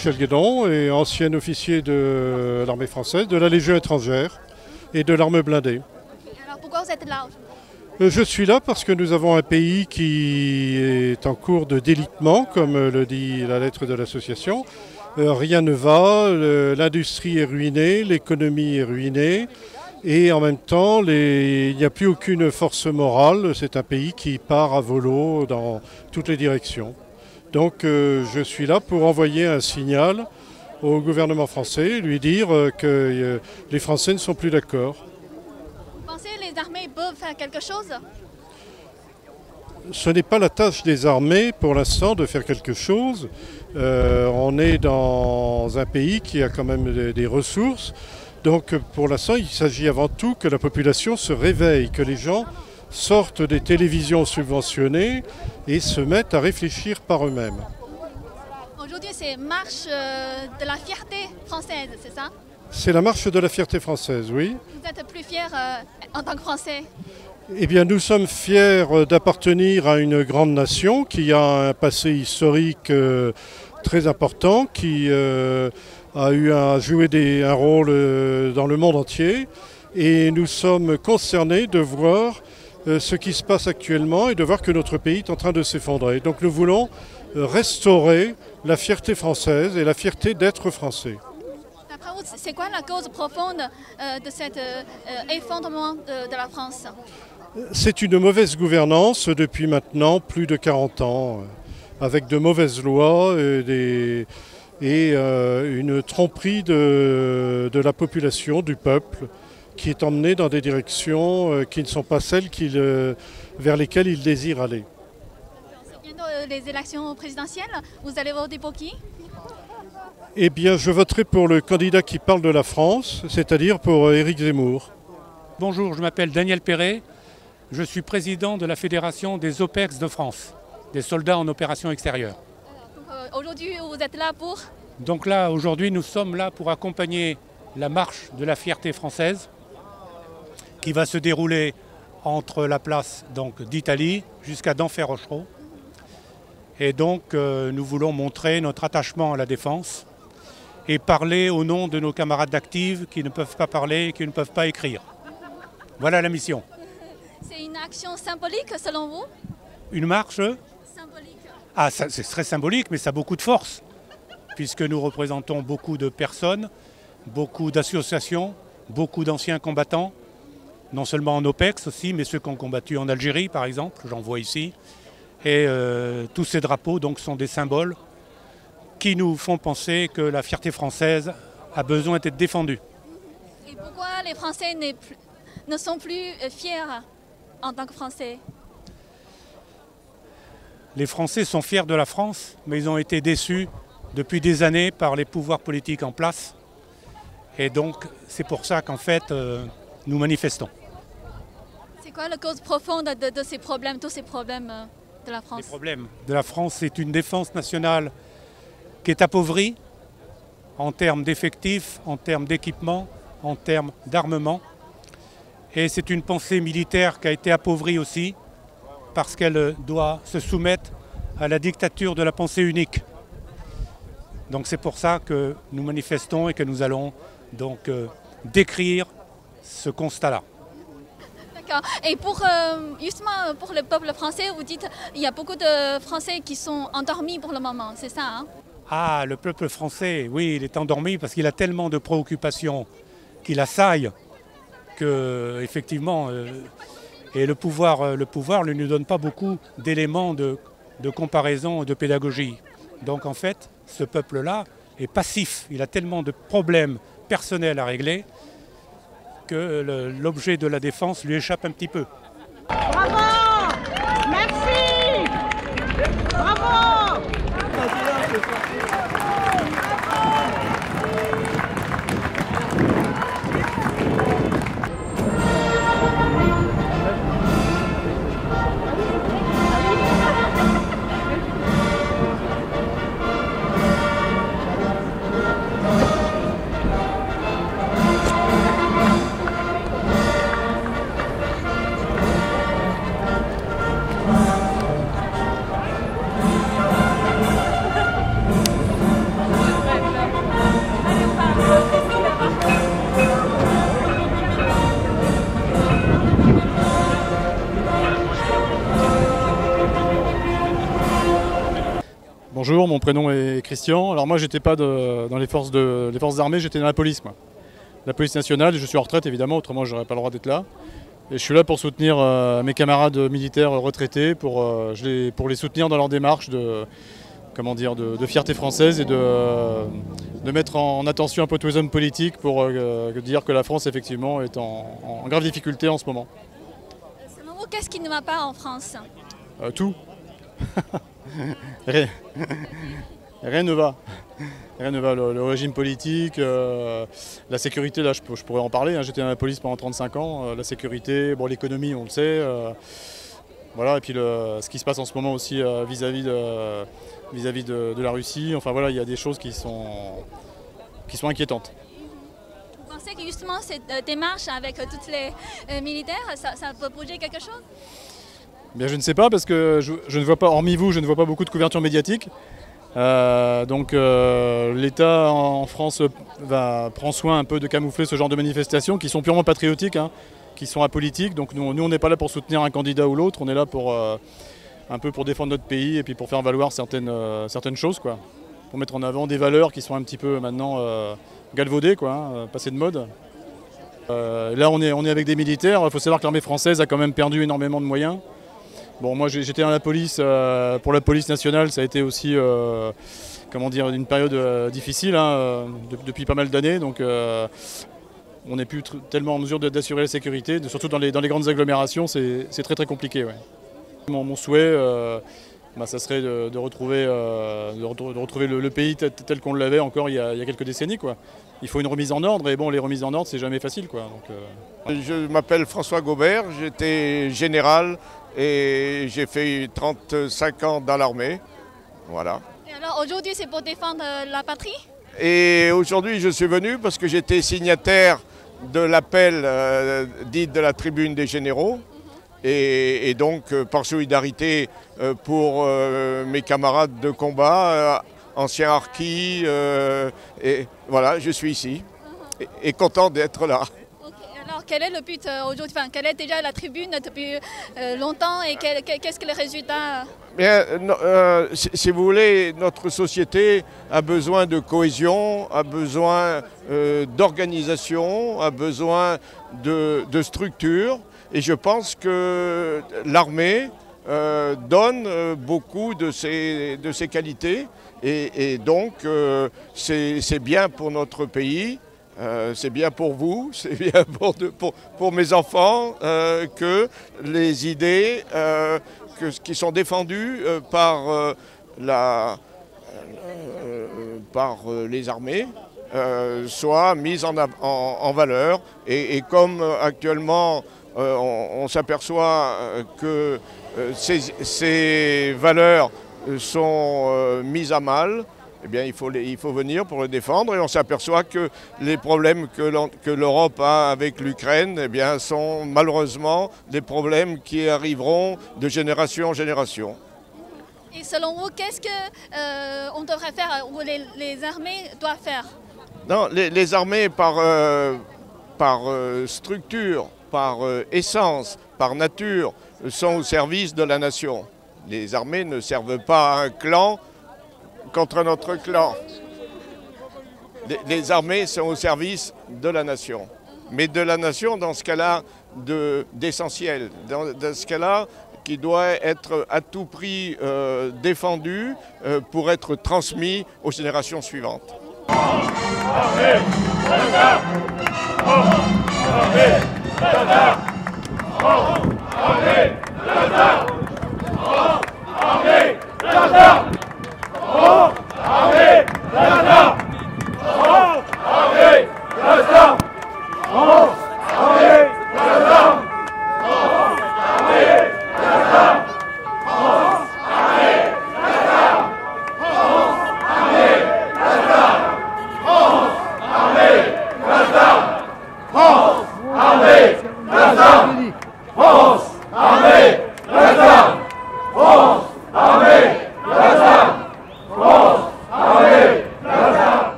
Michel Guédon est ancien officier de l'armée française, de la Légion étrangère et de l'arme blindée. Alors pourquoi vous êtes là aujourd'hui? Je suis là parce que nous avons un pays qui est en cours de délitement, comme le dit la lettre de l'association. Rien ne va, l'industrie est ruinée, l'économie est ruinée et en même temps il n'y a plus aucune force morale. C'est un pays qui part à volo dans toutes les directions. Donc je suis là pour envoyer un signal au gouvernement français, lui dire que les Français ne sont plus d'accord. Vous pensez que les armées peuvent faire quelque chose? Ce n'est pas la tâche des armées pour l'instant de faire quelque chose. On est dans un pays qui a quand même des ressources. Donc pour l'instant, il s'agit avant tout que la population se réveille, que les gens sortent des télévisions subventionnées et se mettent à réfléchir par eux-mêmes. Aujourd'hui, c'est marche de la fierté française, c'est ça? C'est la marche de la fierté française, oui. Vous êtes plus fier en tant que Français? Eh bien, nous sommes fiers d'appartenir à une grande nation qui a un passé historique très important, qui a joué un rôle dans le monde entier. Et nous sommes concernés de voir ce qui se passe actuellement et de voir que notre pays est en train de s'effondrer. Donc nous voulons restaurer la fierté française et la fierté d'être français. D'après vous, c'est quoi la cause profonde de cet effondrement de la France? C'est une mauvaise gouvernance depuis maintenant plus de 40 ans, avec de mauvaises lois et une tromperie de la population, du peuple, qui est emmenée dans des directions qui ne sont pas celles vers lesquelles il désire aller. C'est bientôt les élections présidentielles. Vous allez voter pour qui? Eh bien, je voterai pour le candidat qui parle de la France, c'est-à-dire pour Éric Zemmour. Bonjour, je m'appelle Daniel Perret. Je suis président de la Fédération des OPEX de France, des soldats en opération extérieure. Aujourd'hui, vous êtes là pour? Donc là, aujourd'hui, nous sommes là pour accompagner la marche de la fierté française qui va se dérouler entre la place d'Italie jusqu'à Denfert-Rochereau. Et donc, nous voulons montrer notre attachement à la défense et parler au nom de nos camarades d'active qui ne peuvent pas parler et qui ne peuvent pas écrire. Voilà la mission. C'est une action symbolique selon vous? Une marche? Symbolique. Ah, c'est très symbolique, mais ça a beaucoup de force, puisque nous représentons beaucoup de personnes, beaucoup d'associations, beaucoup d'anciens combattants, non seulement en OPEX aussi, mais ceux qui ont combattu en Algérie, par exemple, j'en vois ici. Et tous ces drapeaux donc, sont des symboles qui nous font penser que la fierté française a besoin d'être défendue. Et pourquoi les Français ne sont plus fiers en tant que Français? Les Français sont fiers de la France, mais ils ont été déçus depuis des années par les pouvoirs politiques en place. Et donc, c'est pour ça qu'en fait, nous manifestons. C'est quoi la cause profonde de ces problèmes, tous ces problèmes de la France? Les problèmes de la France, c'est une défense nationale qui est appauvrie en termes d'effectifs, en termes d'équipement, en termes d'armement. Et c'est une pensée militaire qui a été appauvrie aussi parce qu'elle doit se soumettre à la dictature de la pensée unique. Donc c'est pour ça que nous manifestons et que nous allons donc décrire ce constat-là. D'accord. Et justement pour le peuple français, vous dites qu'il y a beaucoup de Français qui sont endormis pour le moment, c'est ça, hein? Ah, le peuple français, oui, il est endormi parce qu'il a tellement de préoccupations qu'il assaille que, effectivement, et le pouvoir ne nous donne pas beaucoup d'éléments de comparaison et de pédagogie. Donc en fait, ce peuple-là est passif, il a tellement de problèmes personnels à régler que l'objet de la défense lui échappe un petit peu. Bravo! Merci! Bravo! bonjour, mon prénom est Christian. Alors moi j'étais pas dans les forces armées, j'étais dans la police moi. La police nationale, je suis en retraite évidemment, autrement j'aurais pas le droit d'être là. Et je suis là pour soutenir mes camarades militaires retraités, pour les soutenir dans leur démarche de fierté française et de mettre en attention un peu tous les hommes politiques pour dire que la France effectivement est en grave difficulté en ce moment. Selon vous, qu'est-ce qui ne va pas en France? Tout. Rien ne va. Rien ne va. Le régime politique, la sécurité, là je pourrais en parler, hein. J'étais dans la police pendant 35 ans, la sécurité, bon, l'économie on le sait, voilà, et puis ce qui se passe en ce moment aussi vis-à-vis de la Russie, enfin voilà, il y a des choses qui sont inquiétantes. Vous pensez que justement cette démarche avec tous les militaires, ça peut bouger quelque chose? Bien, je ne sais pas parce que je ne vois pas, hormis vous, je ne vois pas beaucoup de couverture médiatique. Donc l'État en France prend soin un peu de camoufler ce genre de manifestations qui sont purement patriotiques, hein, qui sont apolitiques. Donc nous on n'est pas là pour soutenir un candidat ou l'autre, on est là pour un peu pour défendre notre pays et puis pour faire valoir certaines choses, quoi. Pour mettre en avant des valeurs qui sont un petit peu maintenant galvaudées, quoi, hein, passées de mode. Là on est avec des militaires, il faut savoir que l'armée française a quand même perdu énormément de moyens. Bon, moi j'étais dans la police, pour la police nationale, ça a été aussi une période difficile, hein, depuis pas mal d'années, donc on n'est plus tellement en mesure d'assurer la sécurité, surtout dans les grandes agglomérations, c'est très très compliqué. Ouais. Mon souhait, ça serait de retrouver le pays tel qu'on l'avait encore il y a quelques décennies, quoi. Il faut une remise en ordre, et bon, les remises en ordre c'est jamais facile, quoi. Donc, Je m'appelle François Gobert, j'étais général et j'ai fait 35 ans dans l'armée. Voilà. Et alors aujourd'hui c'est pour défendre la patrie? Et aujourd'hui je suis venu parce que j'étais signataire de l'appel dit de la tribune des généraux. Et donc par solidarité pour mes camarades de combat, anciens harkis, et voilà, je suis ici et content d'être là. Alors, quel est le but aujourd'hui? Enfin, quelle est déjà la tribune depuis longtemps et qu'est-ce que les résultats? Bien, si vous voulez, notre société a besoin de cohésion, a besoin d'organisation, a besoin de structure. Et je pense que l'armée donne beaucoup de ses qualités. Et donc, c'est bien pour notre pays. C'est bien pour vous, c'est bien pour mes enfants que les idées qui sont défendues par les armées soient mises en valeur. Et comme actuellement on s'aperçoit que ces valeurs sont mises à mal, eh bien, il faut venir pour le défendre, et on s'aperçoit que les problèmes que l'Europe a avec l'Ukraine, eh bien, sont malheureusement des problèmes qui arriveront de génération en génération. Et selon vous, qu'est-ce qu'on devrait faire, ou les armées doivent faire? Non, les armées par structure, par essence, par nature, sont au service de la nation. Les armées ne servent pas à un clan contre un autre clan. Les armées sont au service de la nation. Mais de la nation dans ce cas-là d'essentiel, dans ce cas-là qui doit être à tout prix défendu pour être transmis aux générations suivantes.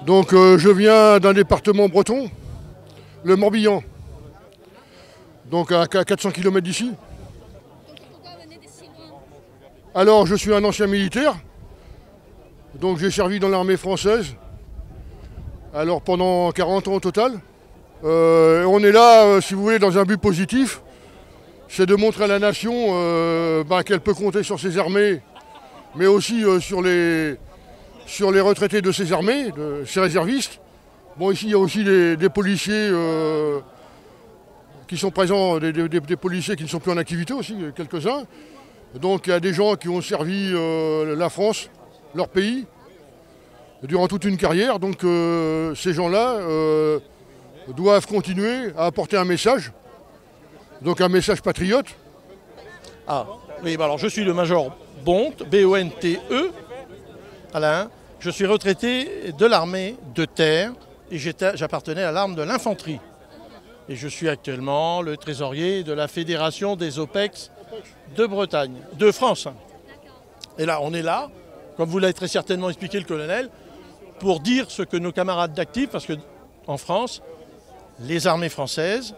Donc je viens d'un département breton, le Morbihan, donc à 400 km d'ici. Pourquoi venez de si loin? Alors je suis un ancien militaire, Donc j'ai servi dans l'armée française, alors pendant 40 ans au total. On est là, si vous voulez, dans un but positif, c'est de montrer à la nation qu'elle peut compter sur ses armées, mais aussi sur les retraités de ces armées, de ces réservistes. Bon, ici, il y a aussi des policiers qui sont présents, des policiers qui ne sont plus en activité aussi, quelques-uns. Donc il y a des gens qui ont servi la France, leur pays, durant toute une carrière. Donc ces gens-là doivent continuer à apporter un message, donc un message patriote. Ah, oui, alors je suis le major Bonte, B-O-N-T-E, Alain. Je suis retraité de l'armée de terre et j'appartenais à l'arme de l'infanterie. Et je suis actuellement le trésorier de la Fédération des OPEX de Bretagne, de France. Et là, on est là, comme vous l'avez très certainement expliqué le colonel, pour dire ce que nos camarades d'actifs, parce qu'en France, les armées françaises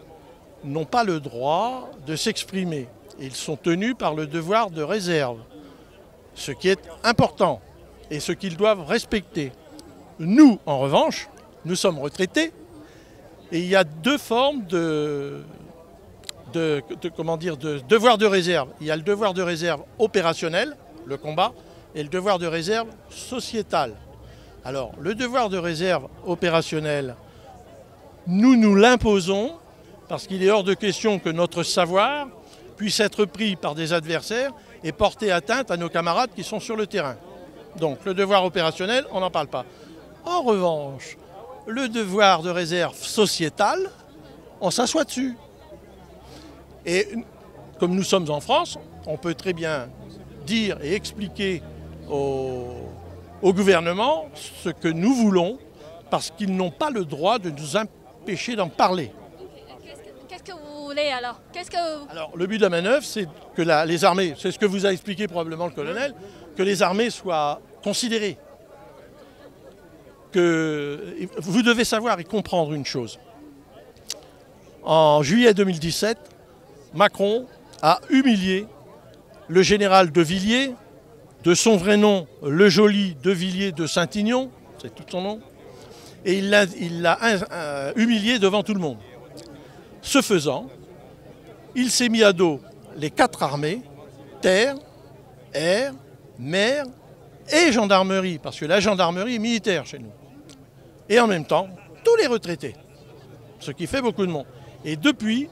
n'ont pas le droit de s'exprimer. Ils sont tenus par le devoir de réserve, ce qui est important et ce qu'ils doivent respecter. Nous, en revanche, nous sommes retraités et il y a deux formes de devoir de réserve. Il y a le devoir de réserve opérationnel, le combat, et le devoir de réserve sociétal. Alors, le devoir de réserve opérationnel, nous l'imposons parce qu'il est hors de question que notre savoir puisse être pris par des adversaires et porter atteinte à nos camarades qui sont sur le terrain. Donc, le devoir opérationnel, on n'en parle pas. En revanche, le devoir de réserve sociétal, on s'assoit dessus. Et comme nous sommes en France, on peut très bien dire et expliquer au gouvernement ce que nous voulons, parce qu'ils n'ont pas le droit de nous empêcher d'en parler. Qu'est-ce que vous voulez alors? Alors, le but de la manœuvre, c'est que les armées, c'est ce que vous a expliqué probablement le colonel, que les armées soient considérées. Que vous devez savoir et comprendre une chose. En juillet 2017, Macron a humilié le général de Villiers, de son vrai nom, le Joli de Villiers de Saint-Ignon, c'est tout son nom, et il l'a humilié devant tout le monde. Ce faisant, il s'est mis à dos les 4 armées, terre, air, mer et gendarmerie, parce que la gendarmerie est militaire chez nous. Et en même temps, tous les retraités, ce qui fait beaucoup de monde. Et depuis,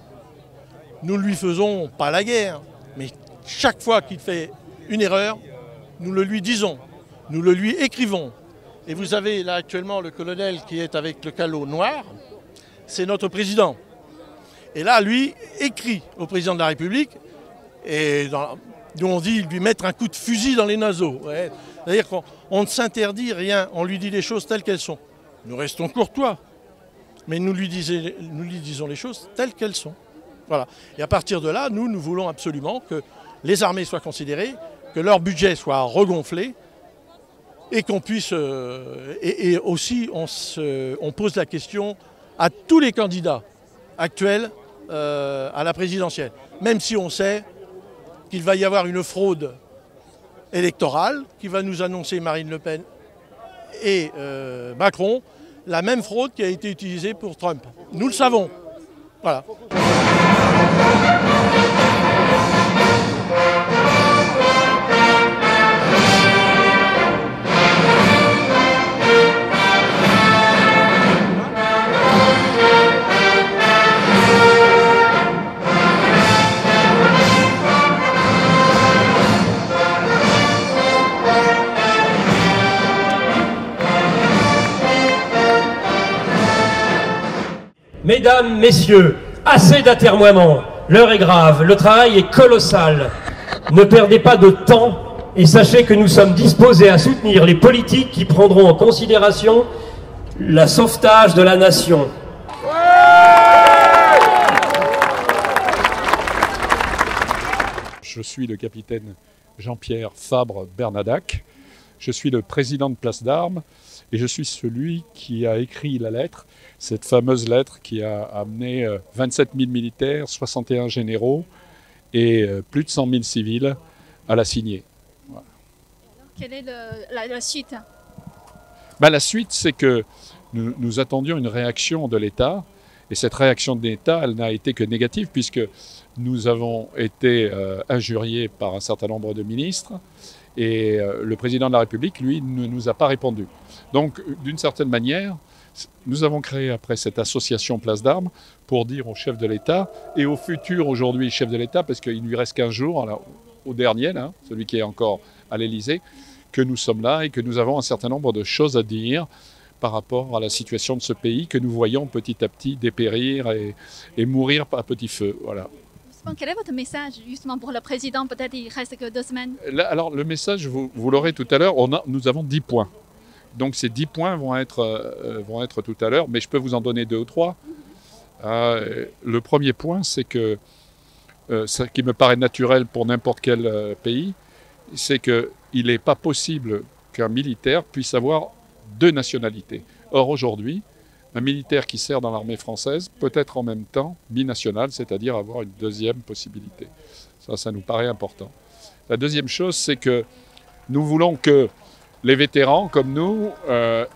nous ne lui faisons pas la guerre, mais chaque fois qu'il fait une erreur, nous le lui disons, nous le lui écrivons. Et vous avez là actuellement le colonel qui est avec le calot noir, c'est notre président. Et là, lui, écrit au président de la République, et nous on dit lui mettre un coup de fusil dans les naseaux. Ouais. C'est-à-dire qu'on ne s'interdit rien, on lui dit les choses telles qu'elles sont. Nous restons courtois, mais nous lui disons les choses telles qu'elles sont. Voilà. Et à partir de là, nous voulons absolument que les armées soient considérées, que leur budget soit regonflé, et qu'on puisse... et aussi, on pose la question à tous les candidats actuels à la présidentielle. Même si on sait qu'il va y avoir une fraude électorale, qui va nous annoncer Marine Le Pen et Macron, la même fraude qui a été utilisée pour Trump. Nous le savons. Voilà. Mesdames, messieurs, assez d'atermoiements. L'heure est grave, le travail est colossal. Ne perdez pas de temps et sachez que nous sommes disposés à soutenir les politiques qui prendront en considération le sauvetage de la nation. Je suis le capitaine Jean-Pierre Fabre-Bernadac. Je suis le président de Place d'Armes et je suis celui qui a écrit la lettre, cette fameuse lettre qui a amené 27 000 militaires, 61 généraux et plus de 100 000 civils à la signer. Voilà. Quelle est la suite? La suite, c'est que nous attendions une réaction de l'État. Et cette réaction de l'État, elle n'a été que négative, puisque nous avons été injuriés par un certain nombre de ministres. Et le président de la République, lui, ne nous a pas répondu. Donc, d'une certaine manière, nous avons créé après cette association Place d'Armes pour dire au chef de l'État et au futur aujourd'hui chef de l'État, parce qu'il lui reste 15 jours, alors, au dernier, là, celui qui est encore à l'Élysée, que nous sommes là et que nous avons un certain nombre de choses à dire par rapport à la situation de ce pays que nous voyons petit à petit dépérir et mourir à petit feu. Voilà. Quel est votre message justement pour le président? Peut-être il reste que 2 semaines. Là, alors le message, vous l'aurez tout à l'heure, nous avons 10 points. Donc ces 10 points vont être tout à l'heure, mais je peux vous en donner 2 ou 3. Le premier point, c'est que, ce qui me paraît naturel pour n'importe quel pays, c'est qu'il n'est pas possible qu'un militaire puisse avoir 2 nationalités. Or aujourd'hui, un militaire qui sert dans l'armée française peut être en même temps binational, c'est-à-dire avoir une deuxième possibilité. Ça nous paraît important. La deuxième chose, c'est que nous voulons que les vétérans, comme nous,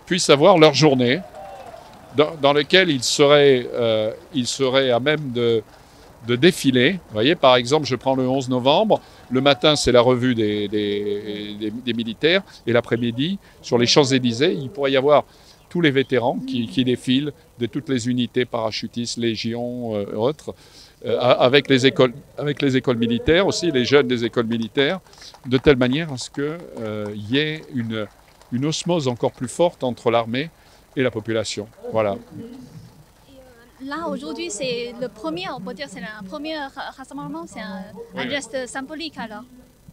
puissent avoir leur journée dans laquelle ils seraient à même de défiler. Vous voyez, par exemple, je prends le 11 novembre. Le matin, c'est la revue des militaires. Et l'après-midi, sur les Champs-Élysées, il pourrait y avoir tous les vétérans qui défilent de toutes les unités parachutistes, légions, autres, avec les écoles militaires aussi, les jeunes des écoles militaires, de telle manière à ce qu'il y ait une osmose encore plus forte entre l'armée et la population. Voilà. Là, aujourd'hui, c'est le premier, on peut dire, c'est un premier rassemblement, c'est un geste symbolique alors.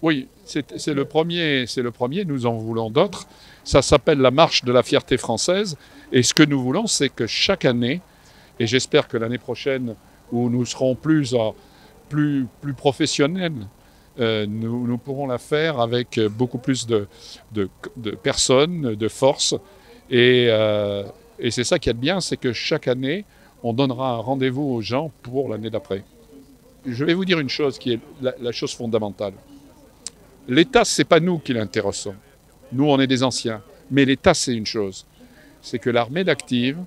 Oui, c'est le premier, nous en voulons d'autres. Ça s'appelle la marche de la fierté française. Et ce que nous voulons, c'est que chaque année, et j'espère que l'année prochaine, où nous serons plus professionnels, nous pourrons la faire avec beaucoup plus de personnes, de force. Et c'est ça qui est bien, c'est que chaque année, on donnera un rendez-vous aux gens pour l'année d'après. Je vais vous dire une chose qui est la chose fondamentale. L'État, ce n'est pas nous qui l'intéressons. Nous, on est des anciens. Mais l'État, c'est une chose. C'est que l'armée d'active,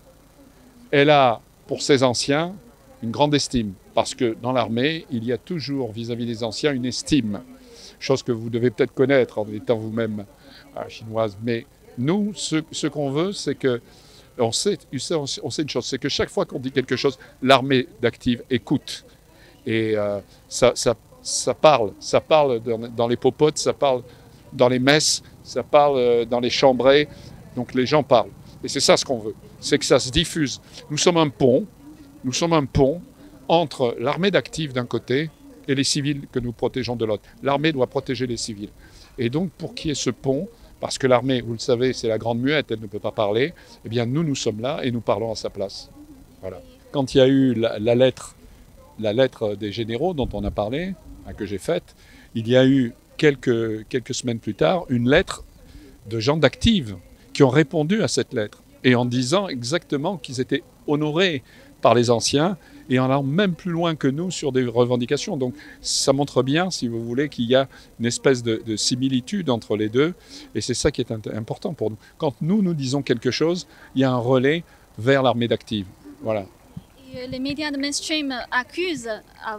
elle a, pour ses anciens, une grande estime. Parce que dans l'armée, il y a toujours, vis-à-vis des anciens, une estime. Chose que vous devez peut-être connaître en étant vous-même chinoise. Mais nous, ce qu'on veut, c'est que on sait une chose, c'est que chaque fois qu'on dit quelque chose, l'armée d'active écoute. Et ça parle dans les popotes, ça parle dans les messes, ça parle dans les chambrées, donc les gens parlent. Et c'est ça ce qu'on veut, c'est que ça se diffuse. Nous sommes un pont entre l'armée d'active d'un côté et les civils que nous protégeons de l'autre. L'armée doit protéger les civils. Et donc pour qu'il y ait ce pont, parce que l'armée, vous le savez, c'est la grande muette, elle ne peut pas parler, eh bien nous sommes là et nous parlons à sa place. Voilà. Quand il y a eu la lettre des généraux dont on a parlé, que j'ai faite, il y a eu quelques semaines plus tard une lettre de gens d'active qui ont répondu à cette lettre et en disant exactement qu'ils étaient honorés par les anciens et en allant même plus loin que nous sur des revendications. Donc ça montre bien, si vous voulez, qu'il y a une espèce de similitude entre les deux et c'est ça qui est important pour nous. Quand nous disons quelque chose, il y a un relais vers l'armée d'active. Voilà. Les médias de mainstream accusent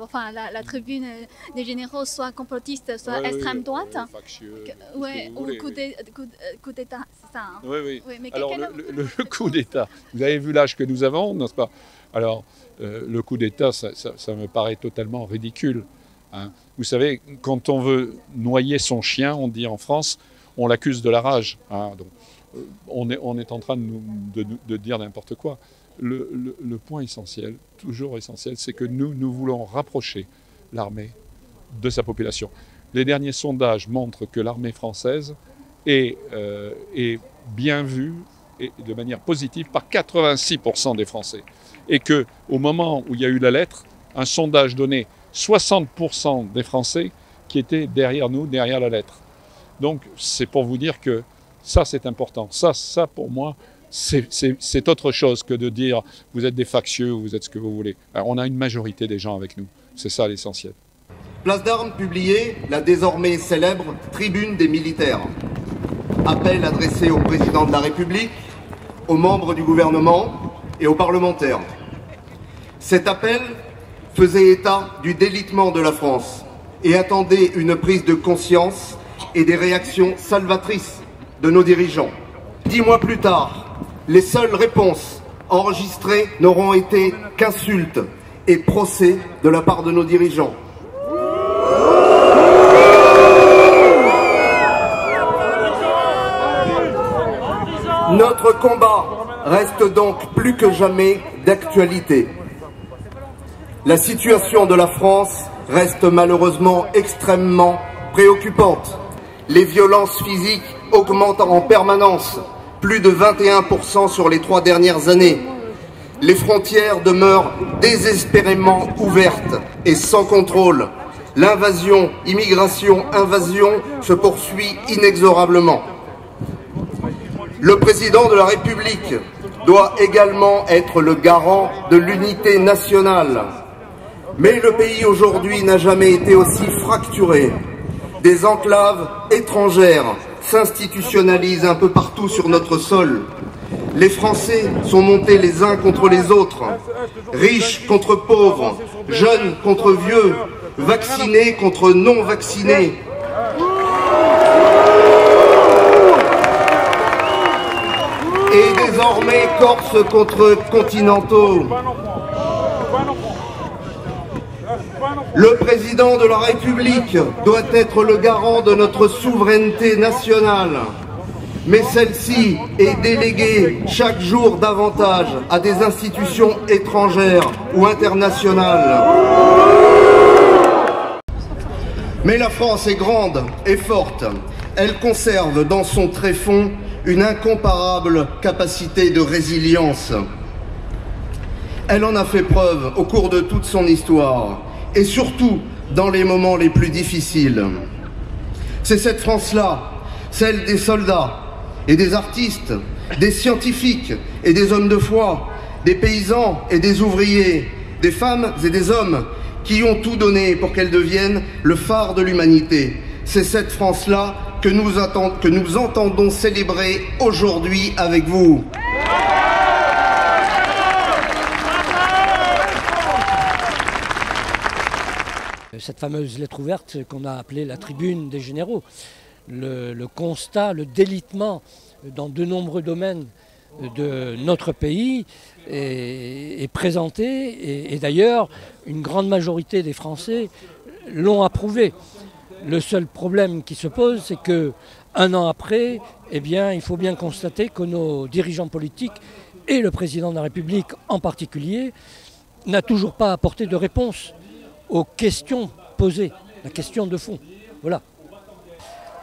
enfin, la tribune des généraux soit complotiste, soit extrême droite. Factieux, ou coup d'État, c'est ça. Hein. Oui. Mais alors le coup d'État, vous avez vu l'âge que nous avons, n'est-ce pas? Alors le coup d'État, ça me paraît totalement ridicule. Hein. Vous savez, quand on veut noyer son chien, on dit en France, on l'accuse de la rage. Hein. Donc, on est en train de dire n'importe quoi. Le point essentiel, toujours essentiel, c'est que nous voulons rapprocher l'armée de sa population. Les derniers sondages montrent que l'armée française est bien vue et de manière positive par 86% des Français. Et qu'au moment où il y a eu la lettre, un sondage donnait 60% des Français qui étaient derrière nous, derrière la lettre. Donc c'est pour vous dire que ça c'est important. Ça pour moi, c'est autre chose que de dire vous êtes des factieux ou vous êtes ce que vous voulez. Alors, on a une majorité des gens avec nous. C'est ça l'essentiel. Place d'Armes publiait la désormais célèbre Tribune des militaires. appel adressé au président de la République, aux membres du gouvernement et aux parlementaires. Cet appel faisait état du délitement de la France et attendait une prise de conscience et des réactions salvatrices de nos dirigeants. 10 mois plus tard, les seules réponses enregistrées n'auront été qu'insultes et procès de la part de nos dirigeants. Notre combat reste donc plus que jamais d'actualité. La situation de la France reste malheureusement extrêmement préoccupante. Les violences physiques augmentent en permanence, plus de 21% sur les 3 dernières années. Les frontières demeurent désespérément ouvertes et sans contrôle. L'invasion, immigration-invasion se poursuit inexorablement. Le président de la République doit également être le garant de l'unité nationale. Mais le pays aujourd'hui n'a jamais été aussi fracturé. Des enclaves étrangères s'institutionnalisent un peu partout sur notre sol. Les Français sont montés les uns contre les autres, riches contre pauvres, jeunes contre vieux, vaccinés contre non vaccinés. Et désormais Corses contre continentaux. Le président de la République doit être le garant de notre souveraineté nationale. Mais celle-ci est déléguée chaque jour davantage à des institutions étrangères ou internationales. Mais la France est grande et forte. Elle conserve dans son tréfonds une incomparable capacité de résilience. Elle en a fait preuve au cours de toute son histoire, et surtout dans les moments les plus difficiles. C'est cette France-là, celle des soldats et des artistes, des scientifiques et des hommes de foi, des paysans et des ouvriers, des femmes et des hommes qui ont tout donné pour qu'elle devienne le phare de l'humanité. C'est cette France-là que nous entendons célébrer aujourd'hui avec vous. Cette fameuse lettre ouverte qu'on a appelée la tribune des généraux, le constat, le délitement dans de nombreux domaines de notre pays est présenté et d'ailleurs une grande majorité des Français l'ont approuvé. Le seul problème qui se pose, c'est qu'un an après, eh bien, il faut bien constater que nos dirigeants politiques et le président de la République en particulier n'a toujours pas apporté de réponse aux questions posées, la question de fond. Voilà.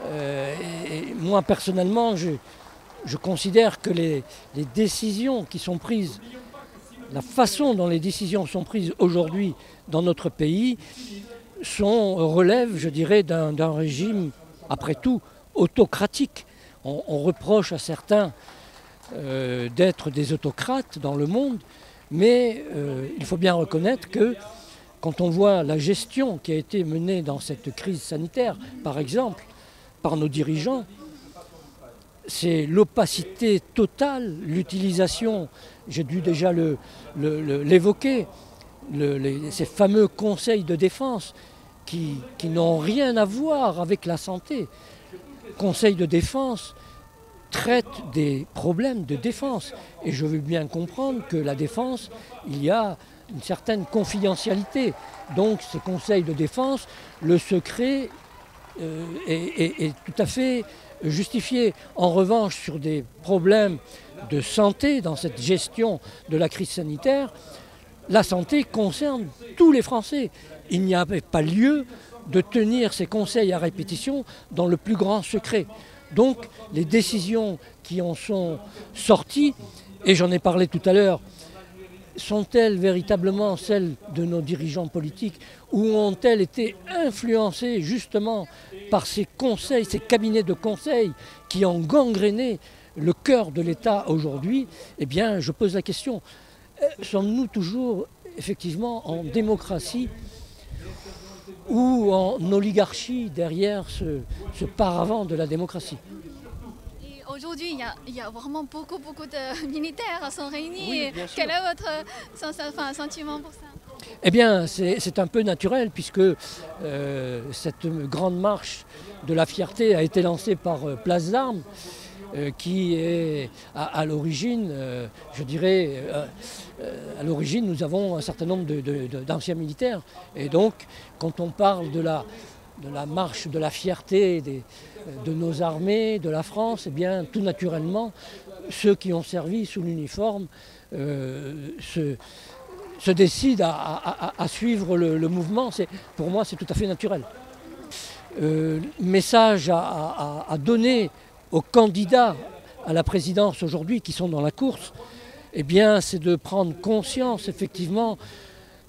Et moi personnellement, je considère que les décisions qui sont prises, la façon dont les décisions sont prises aujourd'hui dans notre pays, relèvent, je dirais, d'un régime, après tout, autocratique. On reproche à certains d'être des autocrates dans le monde, mais il faut bien reconnaître que quand on voit la gestion qui a été menée dans cette crise sanitaire, par exemple, par nos dirigeants, c'est l'opacité totale, l'utilisation, j'ai dû déjà l'évoquer, ces fameux conseils de défense qui n'ont rien à voir avec la santé. Conseil de défense traite des problèmes de défense. Et je veux bien comprendre que la défense, il y a une certaine confidentialité. Donc ces conseils de défense, le secret est tout à fait justifié. En revanche, sur des problèmes de santé, dans cette gestion de la crise sanitaire, la santé concerne tous les Français. Il n'y avait pas lieu de tenir ces conseils à répétition dans le plus grand secret. Donc les décisions qui en sont sorties, et j'en ai parlé tout à l'heure, sont-elles véritablement celles de nos dirigeants politiques ou ont-elles été influencées justement par ces conseils, ces cabinets de conseil qui ont gangréné le cœur de l'État aujourd'hui? Eh bien, je pose la question, sommes-nous toujours effectivement en démocratie ou en oligarchie derrière ce paravent de la démocratie? Aujourd'hui, il y a vraiment beaucoup de militaires sont réunis. Oui, bien sûr. Quel est votre sentiment pour ça? Eh bien, c'est un peu naturel puisque cette grande marche de la fierté a été lancée par Place d'Armes, qui est à l'origine, je dirais, à l'origine nous avons un certain nombre d'anciens militaires. Et donc, quand on parle de la marche de la fierté de nos armées, de la France, eh bien, tout naturellement, ceux qui ont servi sous l'uniforme se décident à suivre le mouvement. Pour moi, c'est tout à fait naturel. Message à donner aux candidats à la présidence aujourd'hui qui sont dans la course, eh bien, c'est de prendre conscience effectivement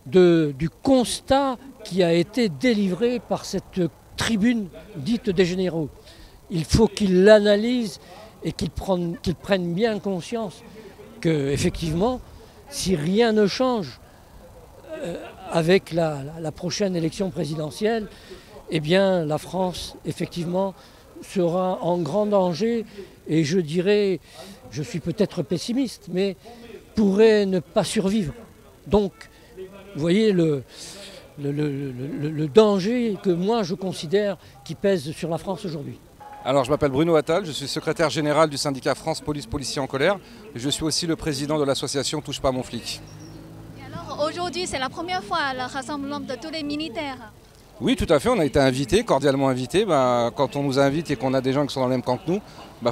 du constat qui a été délivré par cette tribune dite des généraux. Il faut qu'ils l'analysent et qu'ils prennent bien conscience que, effectivement, si rien ne change avec la prochaine élection présidentielle, eh bien, la France, effectivement, sera en grand danger et je dirais, je suis peut-être pessimiste, mais pourrait ne pas survivre. Donc, vous voyez le danger que moi je considère qui pèse sur la France aujourd'hui. Alors je m'appelle Bruno Attal, je suis secrétaire général du syndicat France Police Policiers en colère et je suis aussi le président de l'association Touche pas à mon flic. Et alors aujourd'hui c'est la première fois le rassemblement de tous les militaires. Oui, tout à fait, on a été invités, cordialement invités. Quand on nous invite et qu'on a des gens qui sont dans le même camp que nous,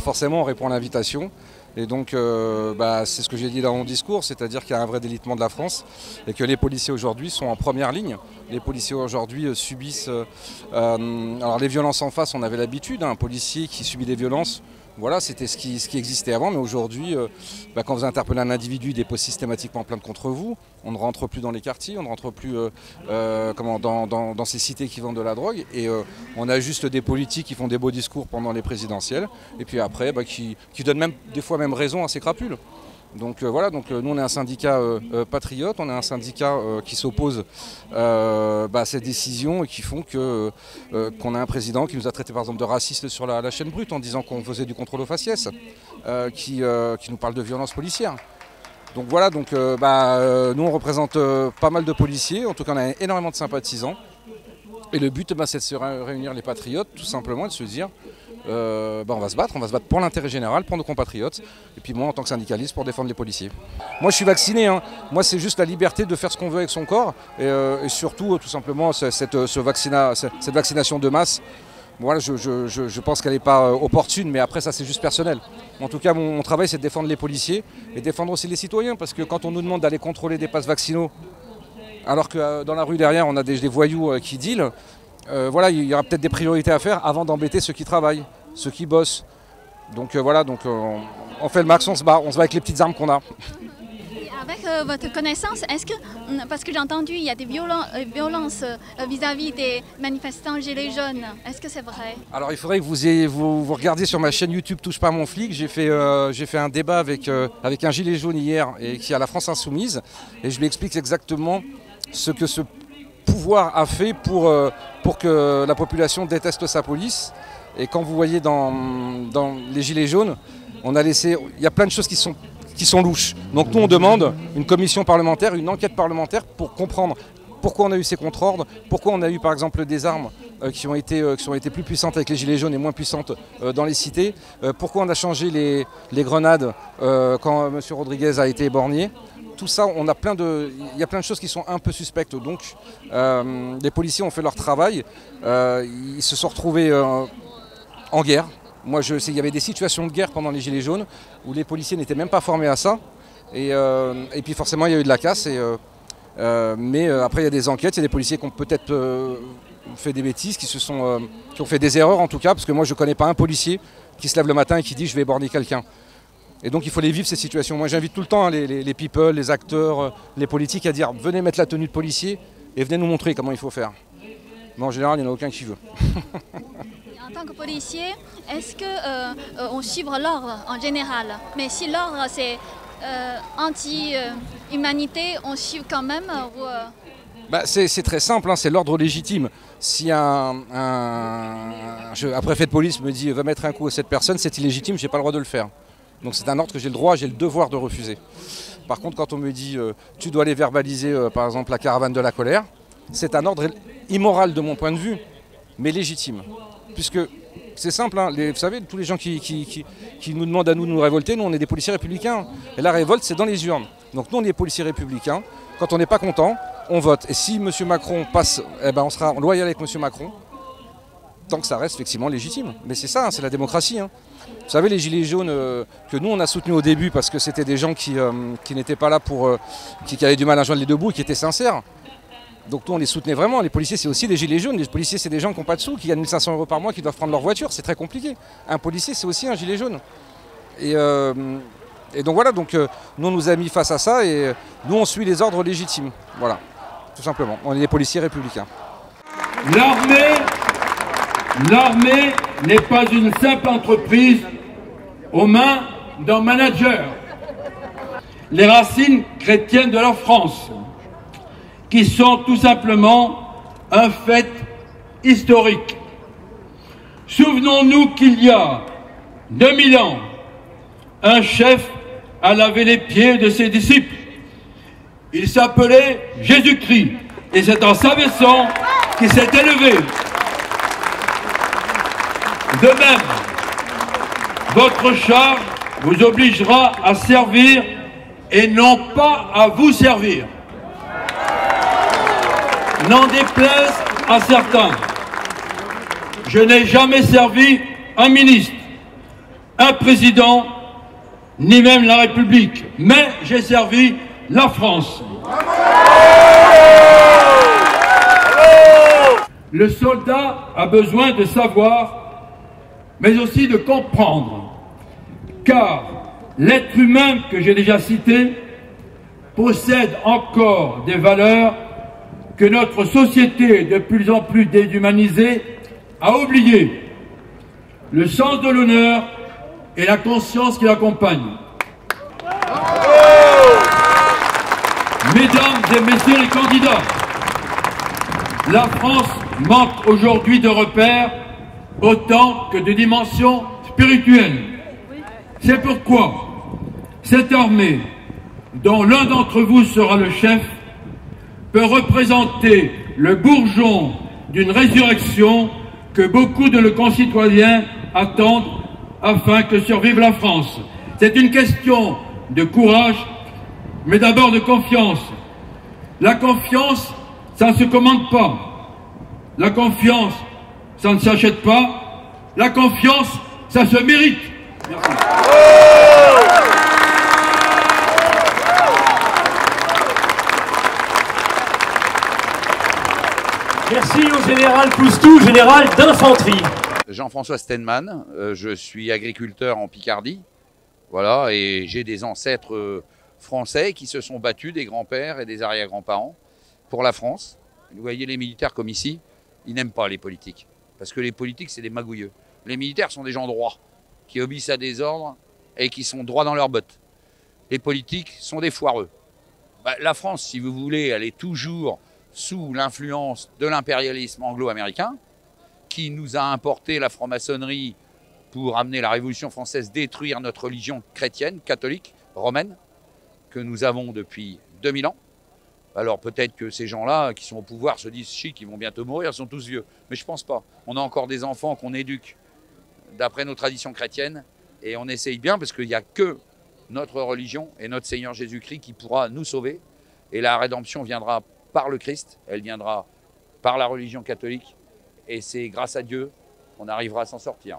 forcément on répond à l'invitation. Et donc c'est ce que j'ai dit dans mon discours, c'est-à dire qu'il y a un vrai délitement de la France et que les policiers aujourd'hui sont en première ligne. Les policiers aujourd'hui subissent... alors les violences en face, on avait l'habitude, un policier qui subit des violences, voilà, c'était ce qui existait avant, mais aujourd'hui, quand vous interpellez un individu, il dépose systématiquement plainte contre vous, on ne rentre plus dans les quartiers, on ne rentre plus dans ces cités qui vendent de la drogue, et on a juste des politiques qui font des beaux discours pendant les présidentielles, et puis après, qui donnent même des fois même raison à ces crapules. Donc voilà, nous on est un syndicat patriote, on est un syndicat qui s'oppose à ces décisions et qui font qu'on a un président qui nous a traité par exemple de raciste sur la chaîne brute en disant qu'on faisait du contrôle aux faciès, qui nous parle de violence policière. Donc voilà, nous on représente pas mal de policiers, en tout cas on a énormément de sympathisants. Et le but c'est de se réunir les patriotes tout simplement et de se dire on va se battre pour l'intérêt général, pour nos compatriotes, et puis moi en tant que syndicaliste pour défendre les policiers. Moi je suis vacciné, hein. Moi c'est juste la liberté de faire ce qu'on veut avec son corps, et surtout tout simplement cette vaccination de masse. Voilà, je pense qu'elle n'est pas opportune, mais après ça c'est juste personnel. En tout cas mon travail c'est de défendre les policiers et défendre aussi les citoyens, parce que quand on nous demande d'aller contrôler des passes vaccinaux, alors que dans la rue derrière on a des voyous qui dealent, voilà, il y aura peut-être des priorités à faire avant d'embêter ceux qui travaillent, ceux qui bossent. Donc voilà, on fait le max, on se bat avec les petites armes qu'on a. Avec votre connaissance, est-ce que, parce que j'ai entendu, il y a des violences vis-à-vis des manifestants gilets jaunes, est-ce que c'est vrai? Alors il faudrait que vous regardiez sur ma chaîne YouTube Touche pas à mon flic, j'ai fait un débat avec un gilet jaune hier et qui est à la France Insoumise, et je lui explique exactement ce que ce pouvoir a fait pour que la population déteste sa police. Et quand vous voyez dans les gilets jaunes, il y a plein de choses qui sont louches. Donc nous on demande une commission parlementaire, une enquête parlementaire pour comprendre pourquoi on a eu ces contre-ordres, pourquoi on a eu par exemple des armes qui ont été plus puissantes avec les gilets jaunes et moins puissantes dans les cités, pourquoi on a changé les grenades quand M. Rodriguez a été éborgné. Tout ça, il y a plein de choses qui sont un peu suspectes. Donc les policiers ont fait leur travail, ils se sont retrouvés en guerre. Moi, il y avait des situations de guerre pendant les Gilets jaunes où les policiers n'étaient même pas formés à ça. Et puis forcément, il y a eu de la casse. Mais après, il y a des enquêtes, il y a des policiers qui ont peut-être fait des bêtises, qui ont fait des erreurs en tout cas, parce que moi, je ne connais pas un policier qui se lève le matin et qui dit « je vais éborgner quelqu'un ». Et donc, il faut les vivre, ces situations. Moi, j'invite tout le temps les people, les acteurs, les politiques à dire « venez mettre la tenue de policier et venez nous montrer comment il faut faire ». Mais en général, il n'y en a aucun qui veut. En tant que policier, est-ce qu'on suit l'ordre en général? Mais si l'ordre c'est anti-humanité, on suit quand même C'est très simple, hein, c'est l'ordre légitime. Si un préfet de police me dit va mettre un coup à cette personne, c'est illégitime, je n'ai pas le droit de le faire. Donc c'est un ordre que j'ai le droit, j'ai le devoir de refuser. Par contre, quand on me dit tu dois aller verbaliser par exemple la caravane de la colère, c'est un ordre immoral de mon point de vue, mais légitime. Puisque c'est simple, hein, vous savez, tous les gens qui nous demandent à nous de nous révolter, nous on est des policiers républicains. Et la révolte c'est dans les urnes. Donc nous on est policiers républicains, quand on n'est pas content, on vote. Et si M. Macron passe, on sera loyal avec M. Macron, tant que ça reste effectivement légitime. Mais c'est ça, hein, c'est la démocratie. Hein. Vous savez, les gilets jaunes que nous on a soutenus au début parce que c'était des gens qui n'étaient pas là pour... qui avaient du mal à joindre les deux bouts et qui étaient sincères. Donc nous on les soutenait vraiment. Les policiers c'est aussi des gilets jaunes. Les policiers c'est des gens qui n'ont pas de sous, qui gagnent 1 500 € par mois, qui doivent prendre leur voiture. C'est très compliqué. Un policier c'est aussi un gilet jaune. Et donc voilà, nous on nous a mis face à ça et nous on suit les ordres légitimes. Voilà, tout simplement. On est des policiers républicains. L'armée n'est pas une simple entreprise aux mains d'un manager. Les racines chrétiennes de la France, qui sont tout simplement un fait historique. Souvenons-nous qu'il y a 2000 ans, un chef a lavé les pieds de ses disciples. Il s'appelait Jésus-Christ et c'est en s'abaissant qu'il s'est élevé. De même, votre char vous obligera à servir et non pas à vous servir. N'en déplaise à certains, je n'ai jamais servi un ministre, un président, ni même la République, mais j'ai servi la France. Le soldat a besoin de savoir, mais aussi de comprendre, car l'être humain que j'ai déjà cité possède encore des valeurs que notre société de plus en plus déshumanisée a oubliées. Le sens de l'honneur et la conscience qui l'accompagne. Mesdames et messieurs les candidats, la France manque aujourd'hui de repères autant que de dimensions spirituelles. C'est pourquoi cette armée, dont l'un d'entre vous sera le chef, peut représenter le bourgeon d'une résurrection que beaucoup de nos concitoyens attendent afin que survive la France. C'est une question de courage, mais d'abord de confiance. La confiance, ça ne se commande pas. La confiance, ça ne s'achète pas. La confiance, ça se mérite. Merci. Merci au général Coustou, général d'infanterie. Jean-François Stenman, je suis agriculteur en Picardie, voilà, et j'ai des ancêtres français qui se sont battus, des grands-pères et des arrière-grands-parents, pour la France. Vous voyez les militaires comme ici, ils n'aiment pas les politiques, parce que les politiques c'est des magouilleux. Les militaires sont des gens droits, qui obéissent à des ordres et qui sont droits dans leurs bottes. Les politiques sont des foireux. La France, si vous voulez, elle est toujours sous l'influence de l'impérialisme anglo-américain, qui nous a importé la franc-maçonnerie pour amener la Révolution française, détruire notre religion chrétienne, catholique, romaine, que nous avons depuis 2000 ans. Alors peut-être que ces gens-là qui sont au pouvoir se disent chic, ils vont bientôt mourir, ils sont tous vieux. Mais je ne pense pas. On a encore des enfants qu'on éduque d'après nos traditions chrétiennes et on essaye bien parce qu'il n'y a que notre religion et notre Seigneur Jésus-Christ qui pourra nous sauver. Et la rédemption viendra par le Christ, elle viendra par la religion catholique. Et c'est grâce à Dieu qu'on arrivera à s'en sortir.